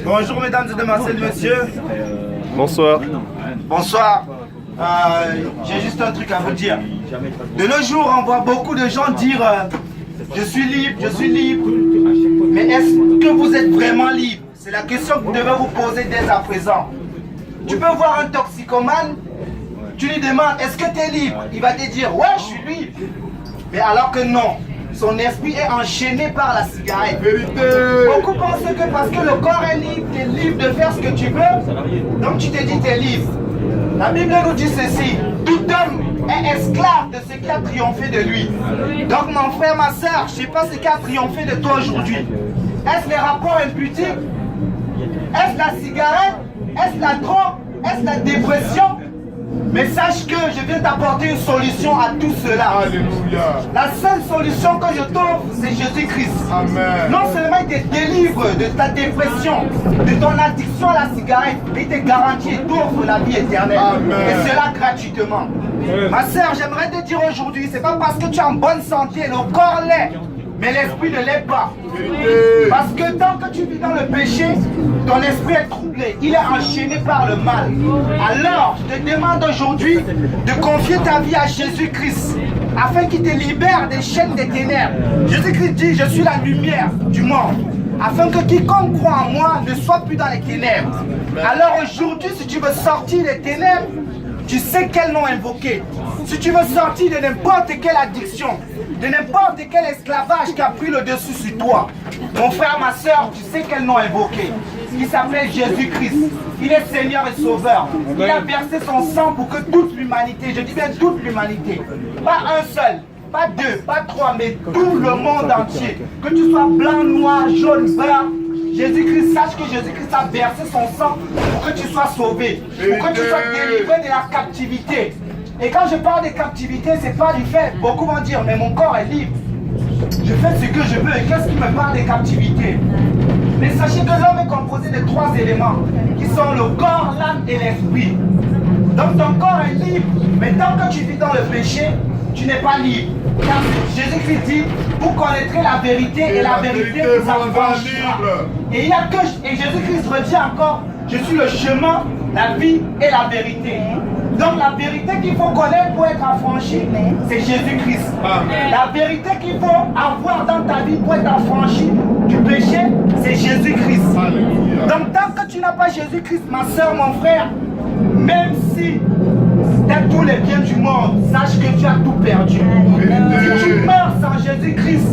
Bonjour mesdames et demoiselles, messieurs. Bonsoir. Bonsoir. J'ai juste un truc à vous dire. De nos jours, on voit beaucoup de gens dire je suis libre, je suis libre. Mais est-ce que vous êtes vraiment libre? C'est la question que vous devez vous poser dès à présent. Tu peux voir un toxicomane, tu lui demandes est-ce que tu es libre? Il va te dire ouais, je suis libre. Mais alors que non. Son esprit est enchaîné par la cigarette. Vérité. Beaucoup pensent que parce que le corps est libre, tu es libre de faire ce que tu veux, donc tu te dis tu es libre. La Bible nous dit ceci, tout homme est esclave de ce qui a triomphé de lui. Donc mon frère, ma soeur, je ne sais pas ce qui a triomphé de toi aujourd'hui. Est-ce les rapports imputibles? Est-ce la cigarette? Est-ce la drogue? Est-ce la dépression? Mais sache que je viens t'apporter une solution à tout cela. Alléluia. La seule solution que je t'offre, c'est Jésus-Christ. Amen. Non seulement il te délivre de ta dépression, de ton addiction à la cigarette, mais il te garantit et t'offre la vie éternelle. Amen. Et cela gratuitement. Ma soeur, j'aimerais te dire aujourd'hui, c'est pas parce que tu es en bonne santé, le corps l'est, mais l'esprit ne l'est pas. Parce que tant que tu vis dans le péché, ton esprit est troublé, il est enchaîné par le mal. Alors, je te demande aujourd'hui de confier ta vie à Jésus-Christ, afin qu'il te libère des chaînes des ténèbres. Jésus-Christ dit, je suis la lumière du monde, afin que quiconque croit en moi ne soit plus dans les ténèbres. Alors aujourd'hui, si tu veux sortir des ténèbres, tu sais quel nom invoquer. Si tu veux sortir de n'importe quelle addiction, de n'importe quel esclavage qui a pris le dessus sur toi, mon frère, ma soeur, tu sais quel nom invoquer. Il s'appelle Jésus-Christ. Il est Seigneur et Sauveur. Il a versé son sang pour que toute l'humanité, je dis bien toute l'humanité, pas un seul, pas deux, pas trois, mais tout le monde entier, que tu sois blanc, noir, jaune, brun, Jésus-Christ, sache que Jésus-Christ a versé son sang pour que tu sois sauvé, pour que tu sois délivré de la captivité. Et quand je parle de captivité, c'est pas du fait, beaucoup vont dire, mais mon corps est libre. Je fais ce que je veux, et qu'est-ce qui me parle de captivité? Mais sachez que l'homme est composé de trois éléments, qui sont le corps, l'âme et l'esprit. Donc ton corps est libre, mais tant que tu vis dans le péché, tu n'es pas libre. Car Jésus-Christ dit, vous connaîtrez la vérité et la vérité vous affranchira. Et Jésus-Christ redit encore, je suis le chemin, la vie et la vérité. Donc la vérité qu'il faut connaître pour être affranchi, c'est Jésus-Christ. La vérité qu'il faut avoir dans ta vie pour être affranchi du péché, c'est Jésus-Christ. Donc tant que tu n'as pas Jésus-Christ, ma soeur, mon frère, même si tu as tous les biens du monde, sache que tu as tout perdu. Si tu meurs sans Jésus-Christ,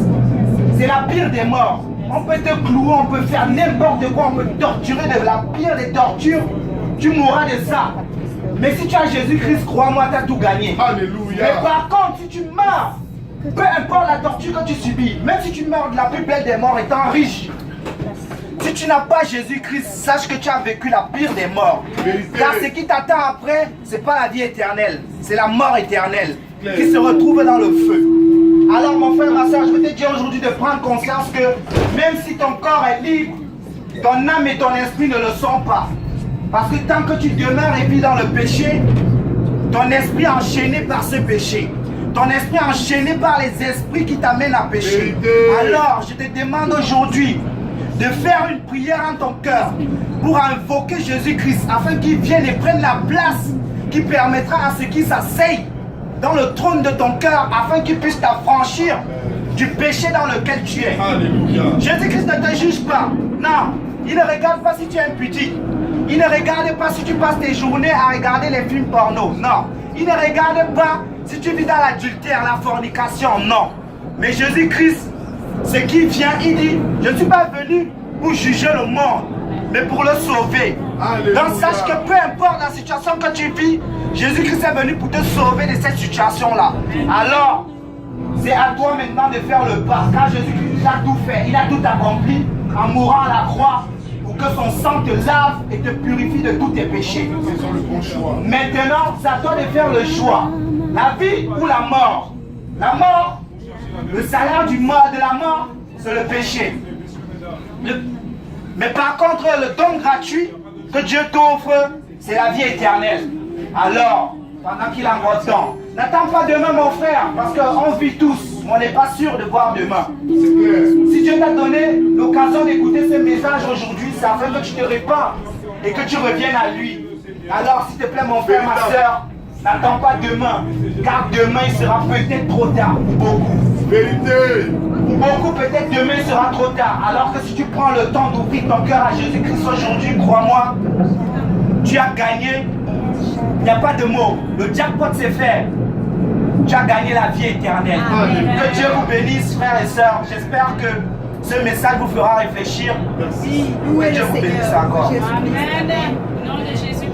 c'est la pire des morts. On peut te clouer, on peut faire n'importe quoi, on peut te torturer de la pire des tortures. Tu mourras de ça. Mais si tu as Jésus-Christ, crois-moi, tu as tout gagné. Alléluia. Mais par contre, si tu meurs, peu importe la torture que tu subis, même si tu meurs de la plus belle des morts étant riche, si tu n'as pas Jésus-Christ, sache que tu as vécu la pire des morts. Car ce qui t'attend après, ce n'est pas la vie éternelle, c'est la mort éternelle qui se retrouve dans le feu. Alors mon frère, ma soeur, je veux te dire aujourd'hui de prendre conscience que même si ton corps est libre, ton âme et ton esprit ne le sont pas. Parce que tant que tu demeures et vis dans le péché, ton esprit est enchaîné par ce péché. Ton esprit est enchaîné par les esprits qui t'amènent à pécher. Alors, je te demande aujourd'hui de faire une prière en ton cœur pour invoquer Jésus-Christ afin qu'il vienne et prenne la place qui permettra à ceux qui s'asseyent dans le trône de ton cœur afin qu'il puisse t'affranchir du péché dans lequel tu es. Jésus-Christ ne te juge pas. Non, il ne regarde pas si tu es impudique. Il ne regarde pas si tu passes tes journées à regarder les films porno. Non. Il ne regarde pas si tu vis dans l'adultère, la fornication. Non. Mais Jésus-Christ, ce qui vient, il dit, je ne suis pas venu pour juger le monde, mais pour le sauver. Alléluia. Donc sache que peu importe la situation que tu vis, Jésus-Christ est venu pour te sauver de cette situation-là. Alors, c'est à toi maintenant de faire le pas. Car Jésus-Christ a tout fait, il a tout accompli en mourant à la croix. Que son sang te lave et te purifie de tous tes péchés. Maintenant, c'est à toi de faire le choix. La vie ou la mort. La mort, le salaire de la mort, c'est le péché. Mais par contre, le don gratuit que Dieu t'offre, c'est la vie éternelle. Alors, pendant qu'il a encore temps, n'attends pas demain, mon frère, parce qu'on vit tous, mais on n'est pas sûr de voir demain. Si Dieu t'a donné l'occasion d'écouter ce message aujourd'hui, c'est afin que tu te répands et que tu reviennes à lui. Alors, s'il te plaît, mon frère, ma soeur, n'attends pas demain, car demain, il sera peut-être trop tard pour beaucoup. Vérité. Pour beaucoup, peut-être demain, il sera trop tard. Alors que si tu prends le temps d'ouvrir ton cœur à Jésus-Christ aujourd'hui, crois-moi, tu as gagné. Il n'y a pas de mots. Le jackpot, c'est fait. Tu as gagné la vie éternelle. Que Dieu vous bénisse, frères et sœurs. J'espère que ce message vous fera réfléchir. Merci. Que Dieu vous bénisse encore. Amen. Au nom de Jésus.